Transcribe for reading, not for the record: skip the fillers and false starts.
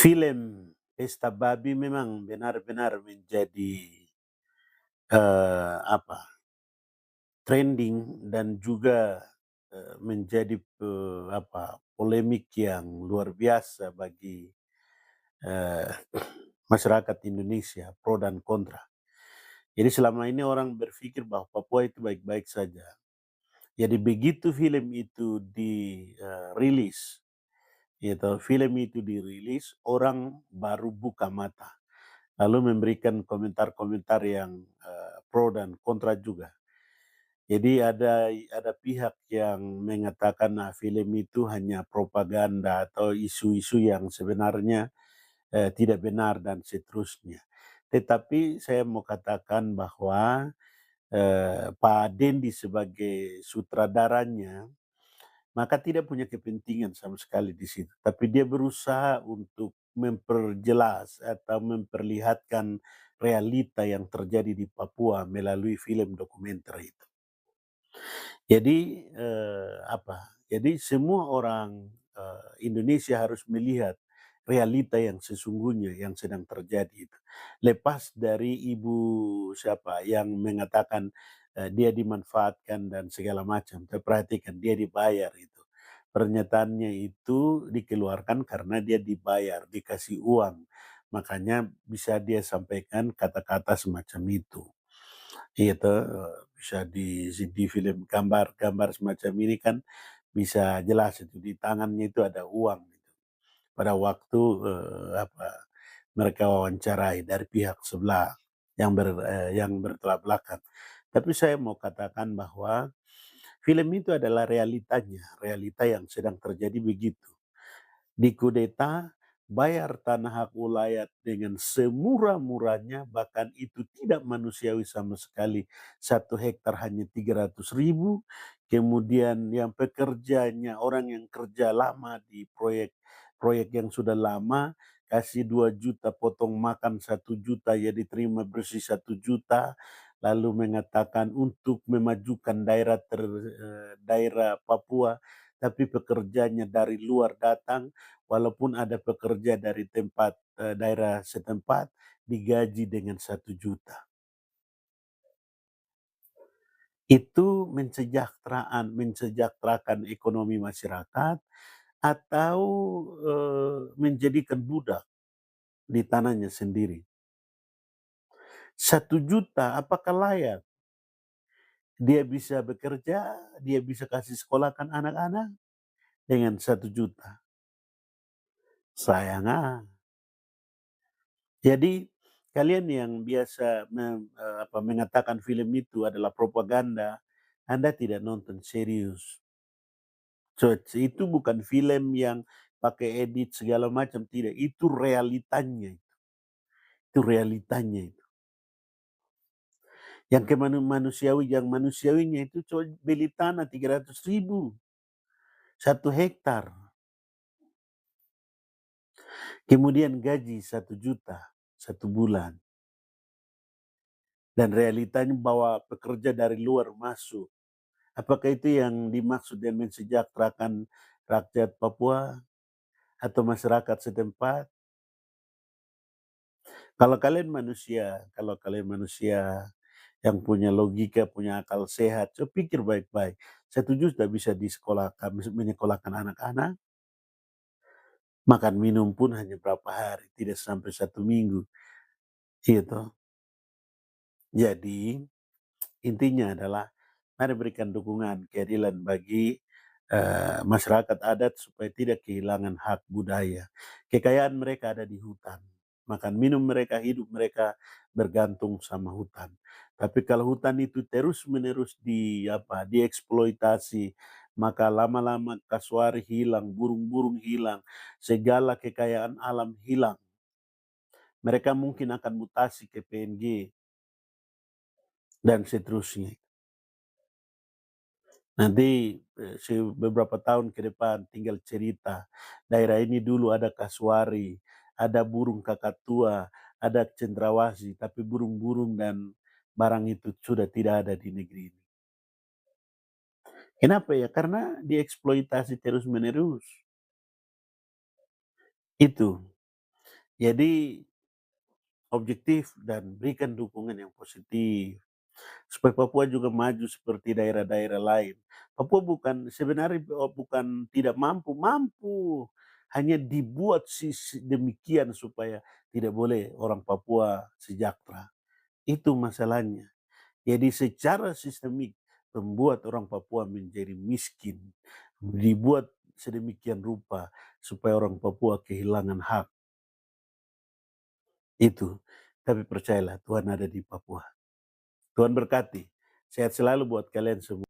Film Pesta Babi memang benar-benar menjadi, apa, trending dan juga, menjadi, apa, polemik yang luar biasa bagi, eee, masyarakat Indonesia, pro dan kontra. Jadi selama ini orang berpikir bahwa Papua itu baik-baik saja. Jadi begitu film itu dirilis, gitu, film itu dirilis, orang baru buka mata, lalu memberikan komentar-komentar yang, pro dan kontra juga. Jadi ada pihak yang mengatakan, nah film itu hanya propaganda atau isu-isu yang sebenarnya, tidak benar dan seterusnya. Tetapi saya mau katakan bahwa, Pak Dendi sebagai sutradaranya, maka tidak punya kepentingan sama sekali di situ. Tapi dia berusaha untuk memperjelas atau memperlihatkan realita yang terjadi di Papua melalui film dokumenter itu. Jadi, apa, jadi semua orang, Indonesia harus melihat realita yang sesungguhnya yang sedang terjadi itu. Lepas dari ibu siapa yang mengatakan, dia dimanfaatkan dan segala macam, tapi perhatikan dia dibayar itu. Pernyataannya itu dikeluarkan karena dia dibayar, dikasih uang. Makanya bisa dia sampaikan kata-kata semacam itu. Itu, bisa di film gambar-gambar semacam ini kan bisa jelas itu di tangannya itu ada uang gitu. Pada waktu, apa, mereka wawancarai dari pihak sebelah yang bertolak belakang. Tapi saya mau katakan bahwa film itu adalah realitanya, realita yang sedang terjadi begitu. Dikudeta, bayar tanah hak wilayah dengan semurah-murahnya, bahkan itu tidak manusiawi sama sekali. 1 hektar hanya 300.000, kemudian yang pekerjanya, orang yang kerja lama di proyek yang sudah lama, kasih 2 juta, potong makan 1 juta, ya diterima bersih 1 juta, lalu mengatakan untuk memajukan daerah Papua, tapi pekerjanya dari luar datang. Walaupun ada pekerja dari daerah setempat, digaji dengan 1 juta. Itu mensejahterakan ekonomi masyarakat atau, menjadikan budak di tanahnya sendiri. 1 juta apakah layak? Dia bisa bekerja, dia bisa kasih sekolahkan anak-anak dengan 1 juta. Sayang. Jadi kalian yang biasa mengatakan film itu adalah propaganda, Anda tidak nonton serius. Itu bukan film yang pakai edit segala macam, tidak, itu realitanya, itu realitanya itu. Yang yang manusiawinya itu coba beli tanah 300.000, 1 hektar. Kemudian gaji 1 juta 1 bulan. Dan realitanya bahwa pekerja dari luar masuk. Apakah itu yang dimaksud dengan mensejahterakan rakyat Papua atau masyarakat setempat? Kalau kalian manusia yang punya logika, punya akal sehat, so pikir baik-baik. 1 juta bisa disekolahkan, menyekolahkan anak-anak, makan minum pun hanya berapa hari, tidak sampai 1 minggu. Gitu. Jadi intinya adalah mari berikan dukungan keadilan bagi, masyarakat adat supaya tidak kehilangan hak budaya. Kekayaan mereka ada di hutan. Makan minum mereka, hidup mereka bergantung sama hutan. Tapi kalau hutan itu terus-menerus dieksploitasi, maka lama-lama kasuari hilang, burung-burung hilang, segala kekayaan alam hilang. Mereka mungkin akan mutasi ke PNG dan seterusnya. Nanti, beberapa tahun ke depan tinggal cerita, daerah ini dulu ada kasuari, ada burung kakatua, ada cendrawasih, tapi burung-burung dan barang itu sudah tidak ada di negeri ini. Kenapa ya? Karena dieksploitasi terus-menerus. Itu. Jadi objektif dan berikan dukungan yang positif supaya Papua juga maju seperti daerah-daerah lain. Papua bukan sebenarnya bukan tidak mampu, mampu. Hanya dibuat demikian supaya tidak boleh orang Papua sejahtera. Itu masalahnya. Jadi secara sistemik membuat orang Papua menjadi miskin. Dibuat sedemikian rupa supaya orang Papua kehilangan hak. Itu. Tapi percayalah Tuhan ada di Papua. Tuhan berkati. Sehat selalu buat kalian semua.